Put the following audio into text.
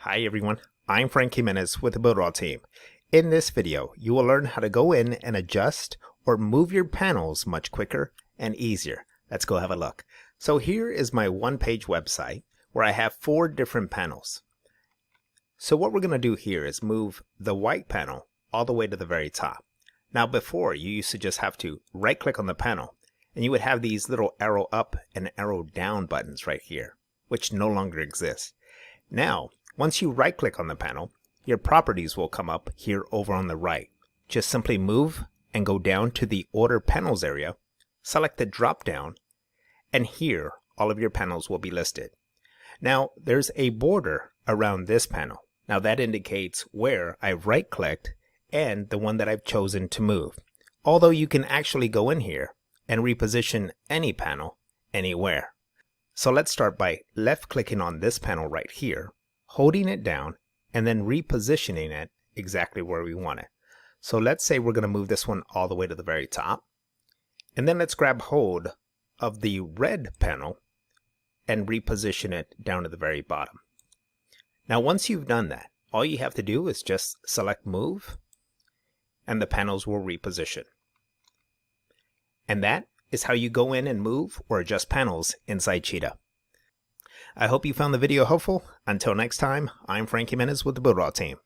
Hi everyone, I'm Frank Jimenez with the BUILDERALL team. In this video, you will learn how to go in and adjust or move your panels much quicker and easier. Let's go have a look. So here is my one-page website where I have 4 different panels. So what we're going to do here is move the white panel all the way to the very top. Now before, you used to just have to right-click on the panel and you would have these little arrow up and arrow down buttons right here, which no longer exist. Now, once you right-click on the panel, your properties will come up here over on the right. Just simply move and go down to the Order Panels area, select the drop-down, and here all of your panels will be listed. Now, there's a border around this panel. Now that indicates where I've right-clicked and the one that I've chosen to move. Although you can actually go in here and reposition any panel anywhere. So let's start by left-clicking on this panel right here, holding it down, and then repositioning it exactly where we want it. So let's say we're going to move this one all the way to the very top. And then let's grab hold of the red panel and reposition it down to the very bottom. Now once you've done that, all you have to do is just select Move, and the panels will reposition. And that is how you go in and move or adjust panels inside Cheetah. I hope you found the video helpful. Until next time, I'm Frank Jimenez with the BUILDERALL team.